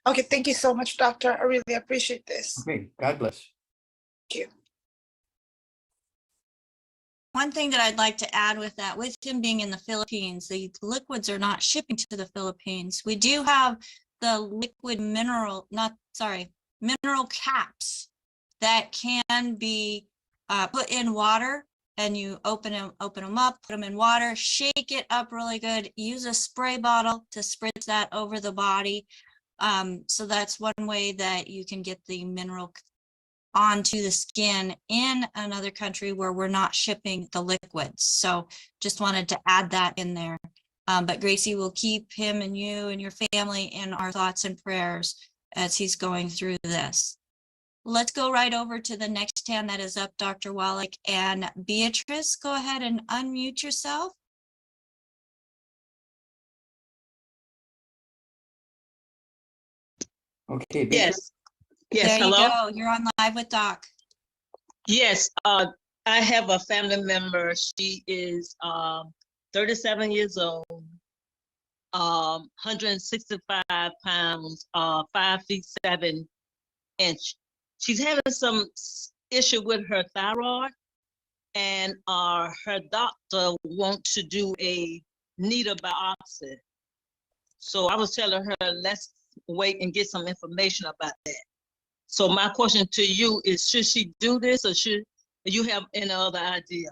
okay. Thank you so much, doctor. I really appreciate this. Okay. God bless. Thank you. One thing that I'd like to add with that, with him being in the Philippines, the liquids are not shipping to the Philippines. We do have the liquid mineral caps that can be put in water, and you open them up, put them in water, shake it up really good, use a spray bottle to spritz that over the body. So that's one way that you can get the mineral onto the skin in another country where we're not shipping the liquids. So just wanted to add that in there. But Gracie will keep him and you and your family in our thoughts and prayers as he's going through this. Let's go right over to the next hand that is up, Dr. Wallach. And Beatrice, go ahead and unmute yourself. Okay. Beatrice. Yes, there hello? you go. You're on live with Doc. Yes, I have a family member. She is 37 years old, 165 pounds, 5 feet 7 inches. She's having some issue with her thyroid, and her doctor wants to do a needle biopsy. So I was telling her, let's wait and get some information about that. So my question to you is, should she do this, or should you have any other idea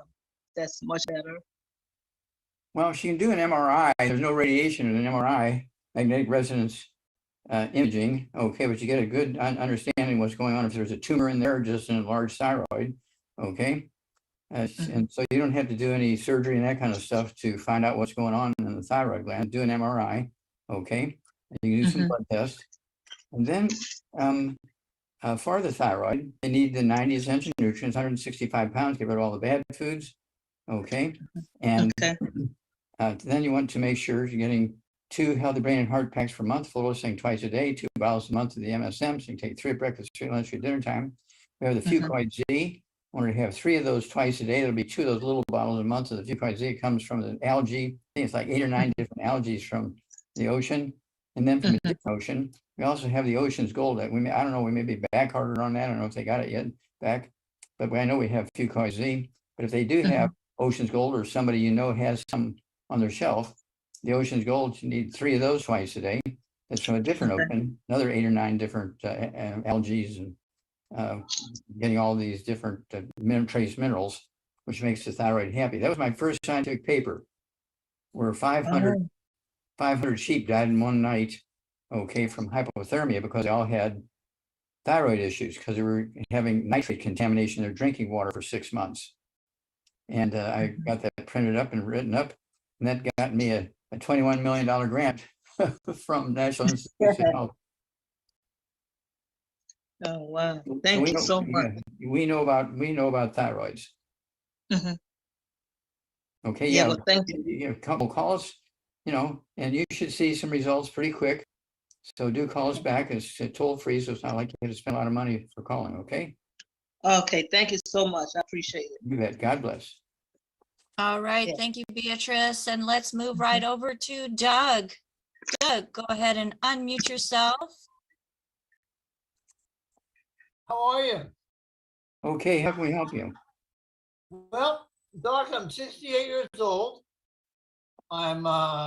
that's much better? Well, she can do an MRI. There's no radiation in an MRI, magnetic resonance imaging. Okay, but you get a good understanding what's going on if there's a tumor in there, just an enlarged thyroid. Okay, and so you don't have to do any surgery and that kind of stuff to find out what's going on in the thyroid gland. Do an MRI. Okay, and you can do some blood tests, and then For the thyroid, they need the 90 essential nutrients, 165 pounds, get rid of all the bad foods. Okay. And Okay. then you want to make sure you're getting 2 healthy brain and heart packs per month, full dosing twice a day, 2 bottles a month of the MSM. So you take 3 at breakfast, 3 at lunch, 3 at dinner time. We have the Fucoid Z. I want to have 3 of those twice a day. There'll be 2 of those little bottles a month of the Fucoid Z. It comes from the algae. I think it's like 8 or 9 different algae from the ocean. And then from the different ocean, we also have the Ocean's Gold. I don't know, we may be back harder on that. I don't know if they got it yet back, but I know we have Fucoid Z. But if they do have Ocean's Gold, or somebody you know has some on their shelf, the Ocean's Gold, you need 3 of those twice a day. That's from a different ocean, another 8 or 9 different algae, and getting all these different trace minerals, which makes the thyroid happy. That was my first scientific paper, where 500 sheep died in one night, okay, from hypothermia, because they all had thyroid issues because they were having nitrate contamination in their drinking water for 6 months. And I got that printed up and written up, and that got me a $21 million grant from National Institutes of Health. Oh, wow. Thank you so much. We know about thyroids. Okay, yeah. Well, thank you. You have a couple calls, and you should see some results pretty quick. So do call us back. It's toll free, so it's not like you have to spend a lot of money for calling, okay? Okay, thank you so much. I appreciate it. You bet. God bless. All right, thank you, Beatrice. And let's move right over to Doug. Doug, go ahead and unmute yourself. How are you? Okay, how can we help you? Well, Doc, I'm 68 years old. I'm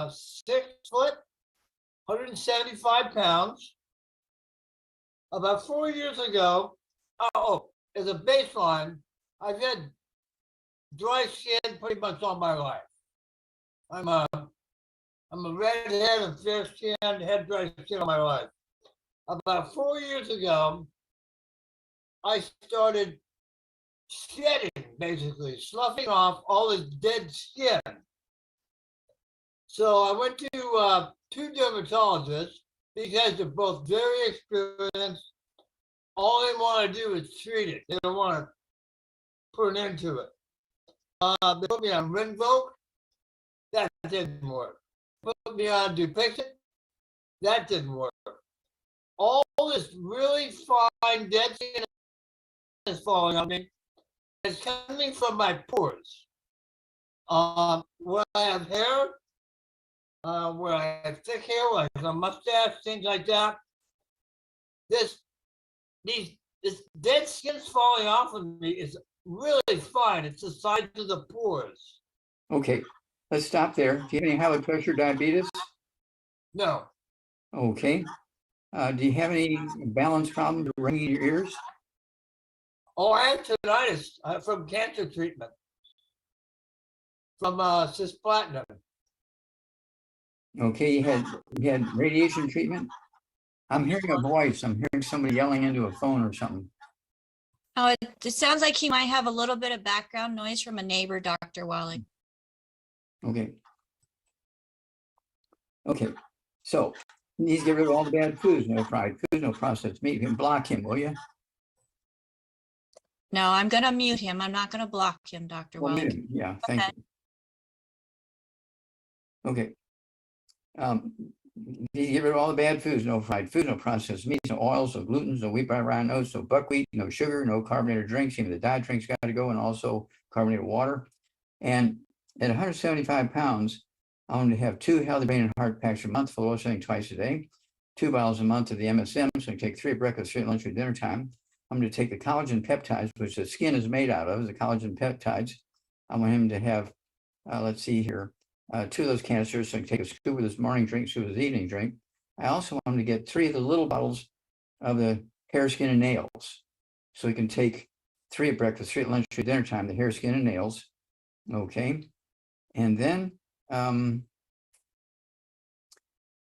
6 foot, 175 pounds. About 4 years ago, as a baseline, I've had dry skin pretty much all my life. I'm a redhead and fair skin, had dry skin all my life. About 4 years ago, I started shedding, basically, sloughing off all this dead skin. So I went to 2 dermatologists because they're both very experienced. All they want to do is treat it. They don't want to put an end to it. They put me on Rinvoq. That didn't work. Put me on Dupixent. That didn't work. All this really fine dead skin is falling on me. It's coming from my pores. Where I have hair, where I have thick hair, like a mustache, things like that. This dead skin's falling off of me is really fine. It's the size of the pores. Okay, let's stop there. Do you have any high blood pressure, diabetes? No. Okay. Do you have any balance problems or ringing in your ears? Oh, I have tinnitus from cancer treatment, from cisplatin. Okay, you had radiation treatment? I'm hearing a voice. I'm hearing somebody yelling into a phone or something. Oh, it sounds like he might have a little bit of background noise from a neighbor, Dr. Wallach. Okay. Okay, so he needs to get rid of all the bad foods, no fried foods, no processed meat. You can block him, will you? No, I'm going to mute him. I'm not going to block him, Dr. Well, Wallach. yeah, thank you. Okay. You get rid of all the bad foods, no fried food, no processed meats, no oils, no glutens, no wheat, rye, oats, no buckwheat, no sugar, no carbonated drinks. Even the diet drinks got to go, and also carbonated water. And at 175 pounds, I want to have 2 healthy brain and heart packs a month, full dosing twice a day, 2 bottles a month of the MSM. So I take 3 at breakfast, 3 at lunch, or dinner time. I'm going to take the collagen peptides, which the skin is made out of, the collagen peptides. I want him to have, let's see here, 2 of those canisters. So I can take a scoop of this morning drink, scoop of this evening drink. I also want him to get 3 of the little bottles of the hair, skin, and nails. So he can take 3 at breakfast, 3 at lunch, 3 at dinner time, the hair, skin, and nails. Okay. And then,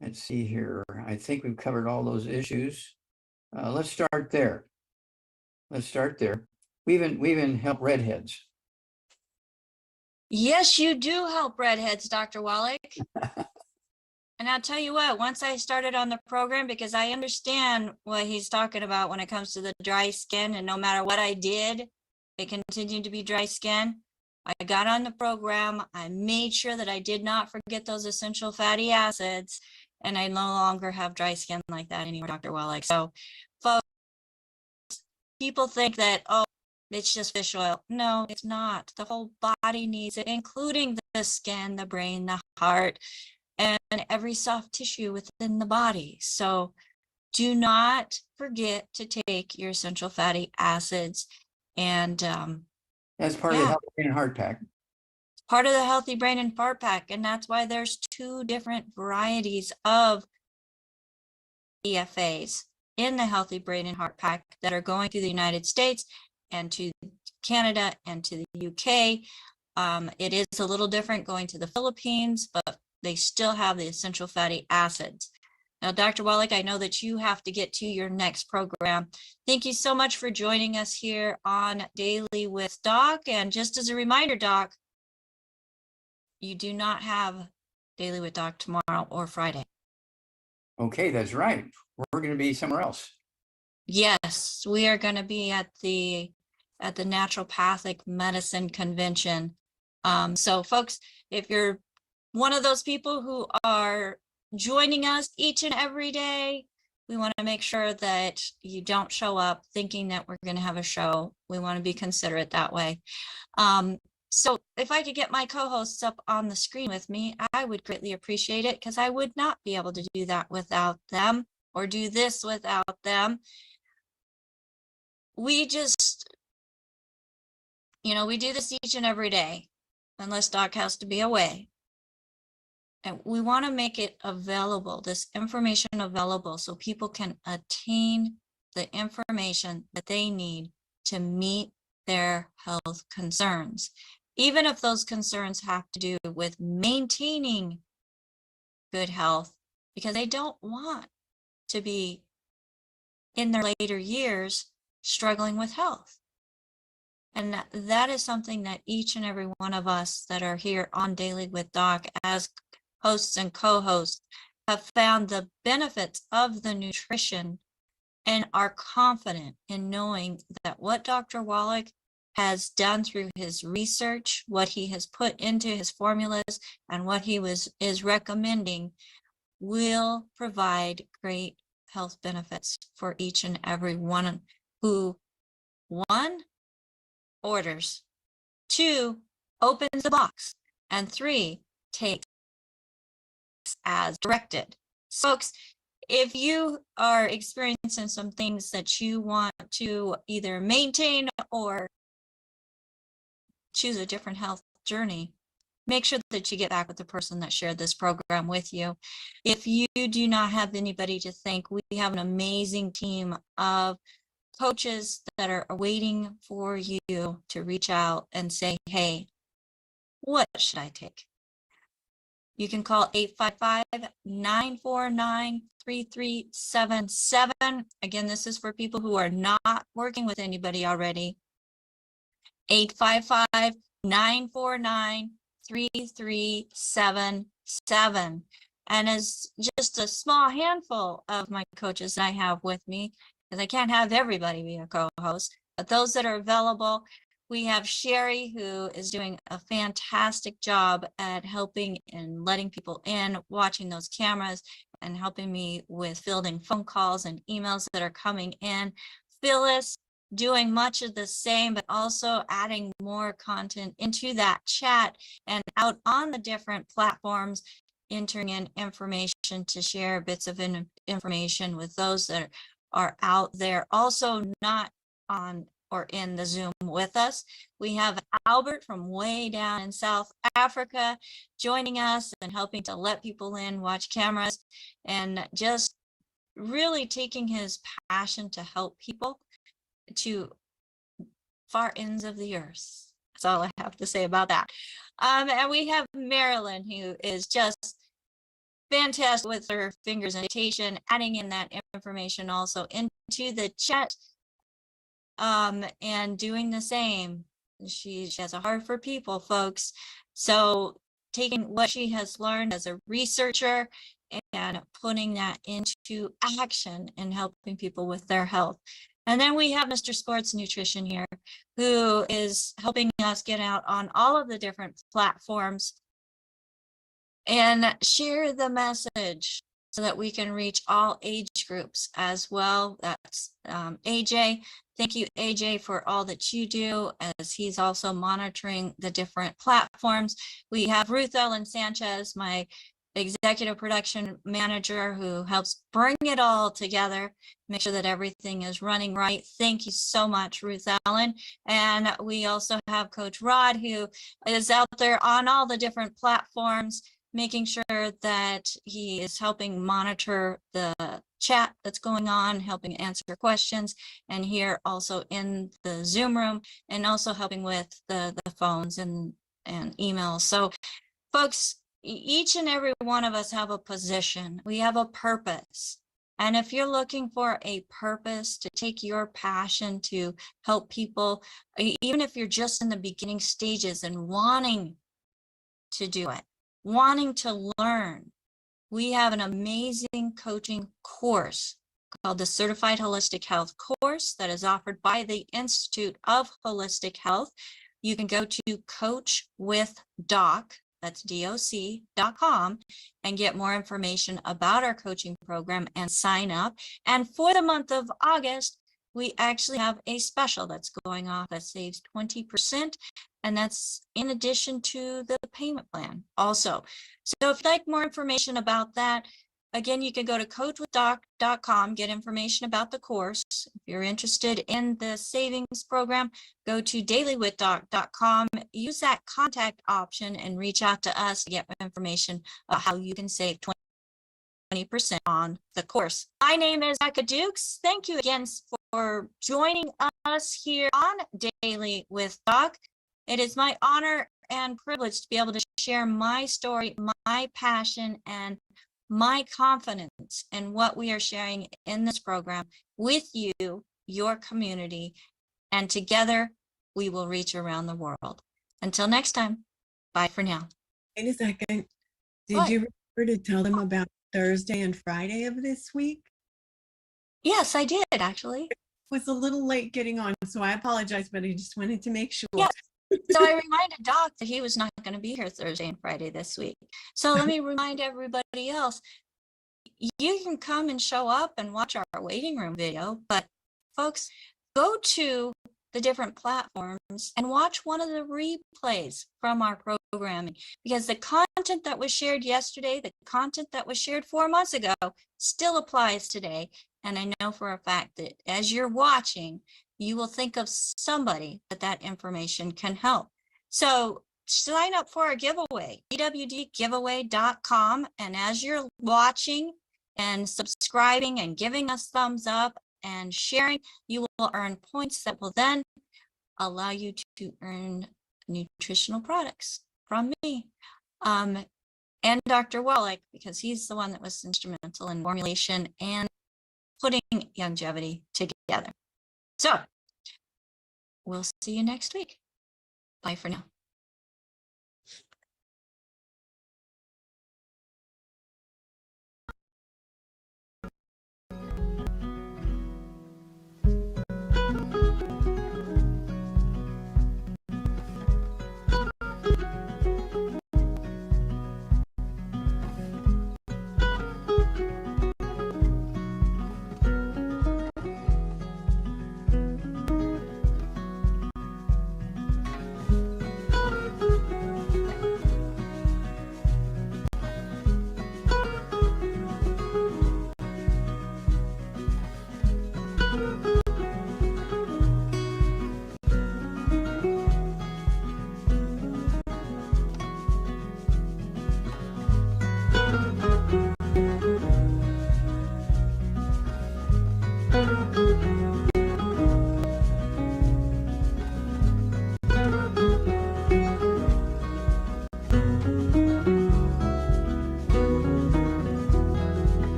let's see here. I think we've covered all those issues. Let's start there. We even help redheads. Yes, you do help redheads, Dr. Wallach. And I'll tell you what, once I started on the program, because I understand what he's talking about when it comes to the dry skin, and no matter what I did, it continued to be dry skin. I got on the program. I made sure that I did not forget those essential fatty acids, and I no longer have dry skin like that anymore, Dr. Wallach. So, folks, people think that, oh, it's just fish oil. No, it's not. The whole body needs it, including the skin, the brain, the heart, and every soft tissue within the body. So do not forget to take your essential fatty acids. And That's part of the yeah, healthy brain and heart pack. part of the healthy brain and heart pack. And that's why there's 2 different varieties of EFAs in the healthy brain and heart pack that are going to the United States and to Canada and to the UK. It is a little different going to the Philippines, but they still have the essential fatty acids. Now, Dr. Wallach, I know that you have to get to your next program. Thank you so much for joining us here on Daily with Doc. And just as a reminder, Doc, you do not have Daily with Doc tomorrow or Friday. Okay, that's right. We're going to be somewhere else. Yes, we are going to be at the Naturopathic Medicine Convention. So folks, if you're one of those people who are joining us each and every day, we want to make sure that you don't show up thinking that we're going to have a show. We want to be considerate that way. So if I could get my co-hosts up on the screen with me, I would greatly appreciate it, because I would not be able to do that without them, or do this without them. We just, we do this each and every day, unless Doc has to be away. And we want to make it available, this information available, so people can attain the information that they need to meet their health concerns, even if those concerns have to do with maintaining good health, because they don't want to be in their later years struggling with health. And that is something that each and every one of us that are here on Daily with Doc as hosts and co-hosts have found the benefits of the nutrition and are confident in knowing that what Dr. Wallach has done through his research, what he has put into his formulas, and what he is recommending will provide great health benefits for each and every one who, 1, orders, 2, opens the box, and 3, takes as directed. So, folks, if you are experiencing some things that you want to either maintain or choose a different health journey, make sure that you get back with the person that shared this program with you. If you do not have anybody to thank, we have an amazing team of coaches that are waiting for you to reach out and say, hey, what should I take? You can call 855-949-3377. Again, this is for people who are not working with anybody already. 855-949-3377. And as just a small handful of my coaches that I have with me, because I can't have everybody be a co-host, but those that are available, we have Sherry, who is doing a fantastic job at helping and letting people in, watching those cameras, and helping me with fielding phone calls and emails that are coming in. Phyllis, doing much of the same, but also adding more content into that chat and out on the different platforms, entering in information to share bits of information with those that are out there, also not on or in the Zoom with us. We have Albert from way down in South Africa joining us and helping to let people in, watch cameras, and just really taking his passion to help people to far ends of the earth. That's all I have to say about that. And we have Marilyn, who is just fantastic with her fingers and dictation, adding in that information also into the chat, and doing the same. She has a heart for people, folks. So taking what she has learned as a researcher and putting that into action and helping people with their health. And then we have Mr. Sports Nutrition here, who is helping us get out on all of the different platforms and share the message so that we can reach all age groups as well. That's AJ. Thank you, AJ, for all that you do, as he's also monitoring the different platforms. We have Ruth Ellen Sanchez, my executive production manager, who helps bring it all together, make sure that everything is running right. Thank you so much, Ruth Ellen. And we also have Coach Rod, who is out there on all the different platforms, making sure that he is helping monitor the chat that's going on, helping answer questions, and here also in the Zoom room, and also helping with the phones and emails. So folks, each and every one of us have a position. We have a purpose. And if you're looking for a purpose to take your passion to help people, even if you're just in the beginning stages and wanting to do it, wanting to learn, we have an amazing coaching course called the Certified Holistic Health course that is offered by the Institute of Holistic Health. You can go to coachwithdoc, that's doc.com, and get more information about our coaching program and sign up. And for the month of August, we actually have a special that's going off that saves 20%. And that's in addition to the payment plan also. So if you'd like more information about that, again, you can go to coachwithdoc.com, get information about the course. If you're interested in the savings program, go to dailywithdoc.com, use that contact option and reach out to us to get information about how you can save 20% on the course. My name is Becca Dukes. Thank you again for joining us here on Daily with Doc. It is my honor and privilege to be able to share my story, my passion, and my confidence in what we are sharing in this program with you, your community, and together we will reach around the world. Until next time, bye for now. Wait a second. Did What? you remember to tell them about Thursday and Friday of this week? Yes, I did actually. Was a little late getting on, so I apologize, but I just wanted to make sure. Yes. So I reminded Doc that he was not going to be here Thursday and Friday this week. So let me remind everybody else, you can come and show up and watch our waiting room video, but folks, go to the different platforms and watch one of the replays from our programming, because the content that was shared yesterday, the content that was shared 4 months ago still applies today. And I know for a fact that as you're watching, you will think of somebody that information can help. So sign up for our giveaway, ewdgiveaway.com. And as you're watching and subscribing and giving us thumbs up and sharing, you will earn points that will then allow you to earn nutritional products from me. And Dr. Wallach, because he's the one that was instrumental in formulation and putting longevity together. So we'll see you next week. Bye for now.